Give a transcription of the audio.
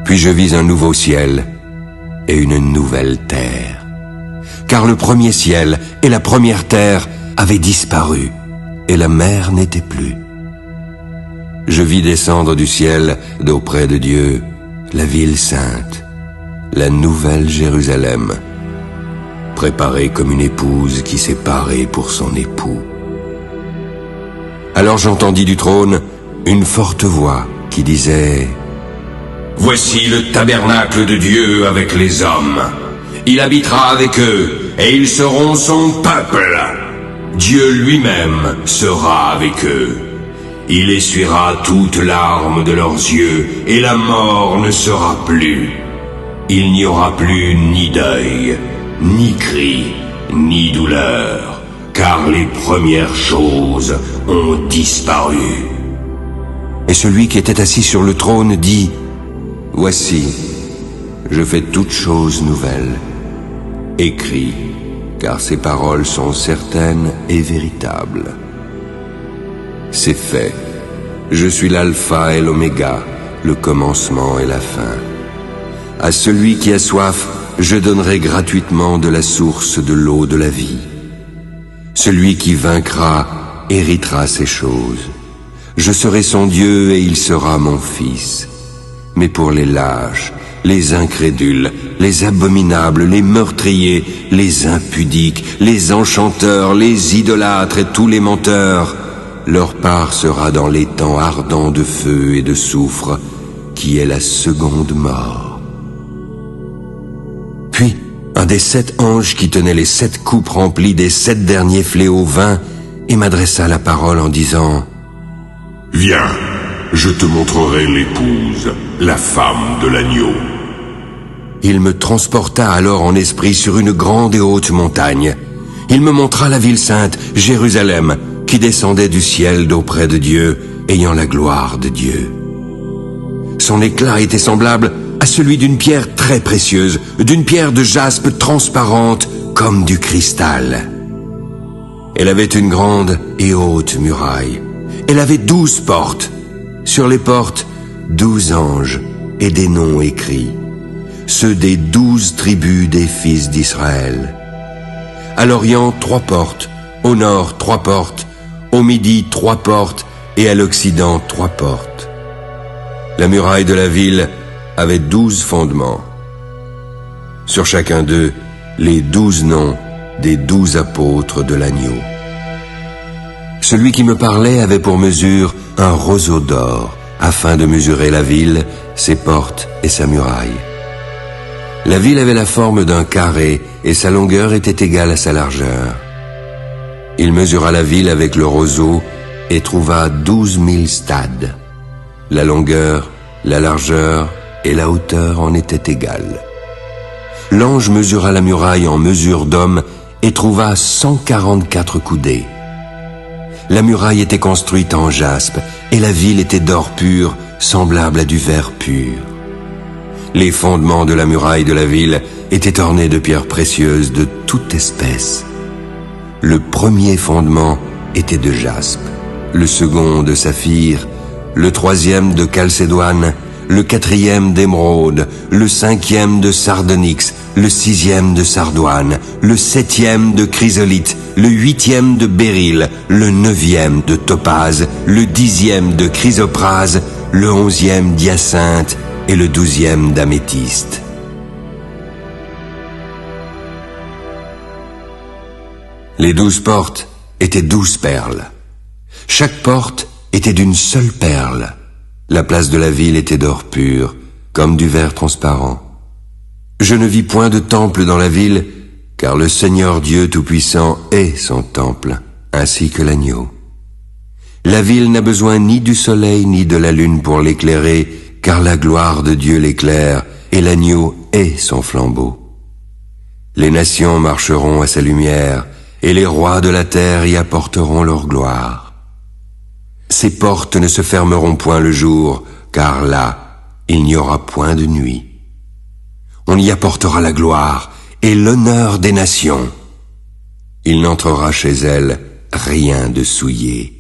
Puis je vis un nouveau ciel et une nouvelle terre. Car le premier ciel et la première terre avaient disparu, et la mer n'était plus. Je vis descendre du ciel, d'auprès de Dieu, la ville sainte, la nouvelle Jérusalem, préparée comme une épouse qui s'est parée pour son époux. Alors j'entendis du trône une forte voix qui disait: Voici le tabernacle de Dieu avec les hommes. Il habitera avec eux, et ils seront son peuple. Dieu lui-même sera avec eux. Il essuiera toute larme de leurs yeux, et la mort ne sera plus. Il n'y aura plus ni deuil, ni cri, ni douleur, car les premières choses ont disparu. Et celui qui était assis sur le trône dit: Voici, je fais toutes choses nouvelles. Écris, car ces paroles sont certaines et véritables. C'est fait. Je suis l'alpha et l'oméga, le commencement et la fin. À celui qui a soif, je donnerai gratuitement de la source de l'eau de la vie. Celui qui vaincra héritera ces choses. Je serai son Dieu et il sera mon fils. Mais pour les lâches, les incrédules, les abominables, les meurtriers, les impudiques, les enchanteurs, les idolâtres et tous les menteurs, leur part sera dans les temps ardents de feu et de soufre, qui est la seconde mort. Puis, un des 7 anges qui tenait les 7 coupes remplies des 7 derniers fléaux vint et m'adressa la parole en disant: Viens, je te montrerai l'épouse, la femme de l'agneau. Il me transporta alors en esprit sur une grande et haute montagne. Il me montra la ville sainte, Jérusalem, qui descendait du ciel d'auprès de Dieu, ayant la gloire de Dieu. Son éclat était semblable à celui d'une pierre très précieuse, d'une pierre de jaspe transparente comme du cristal. Elle avait une grande et haute muraille. Elle avait 12 portes. Sur les portes, 12 anges et des noms écrits, ceux des 12 tribus des fils d'Israël. À l'Orient, 3 portes, au Nord, 3 portes, au Midi, 3 portes, et à l'Occident, 3 portes. La muraille de la ville avait 12 fondements. Sur chacun d'eux, les 12 noms des 12 apôtres de l'agneau. Celui qui me parlait avait pour mesure un roseau d'or, afin de mesurer la ville, ses portes et sa muraille. La ville avait la forme d'un carré, et sa longueur était égale à sa largeur. Il mesura la ville avec le roseau, et trouva 12 000 stades. La longueur, la largeur et la hauteur en étaient égales. L'ange mesura la muraille en mesure d'homme, et trouva 144 coudées. La muraille était construite en jaspe, et la ville était d'or pur, semblable à du verre pur. Les fondements de la muraille de la ville étaient ornés de pierres précieuses de toute espèce. Le premier fondement était de jaspe, le second de saphir, le troisième de chalcédoine, le quatrième d'émeraude, le cinquième de sardonyx, le sixième de sardoine, le septième de chrysolite, le huitième de béryl, le neuvième de topaze, le 10e de chrysoprase, le 11e d'hyacinthe et le 12e d'améthyste. Les 12 portes étaient 12 perles. Chaque porte était d'une seule perle. La place de la ville était d'or pur, comme du verre transparent. Je ne vis point de temple dans la ville, car le Seigneur Dieu Tout-Puissant est son temple, ainsi que l'agneau. La ville n'a besoin ni du soleil ni de la lune pour l'éclairer, car la gloire de Dieu l'éclaire, et l'agneau est son flambeau. Les nations marcheront à sa lumière, et les rois de la terre y apporteront leur gloire. Ses portes ne se fermeront point le jour, car là, il n'y aura point de nuit. On y apportera la gloire et l'honneur des nations. Il n'entrera chez elle rien de souillé.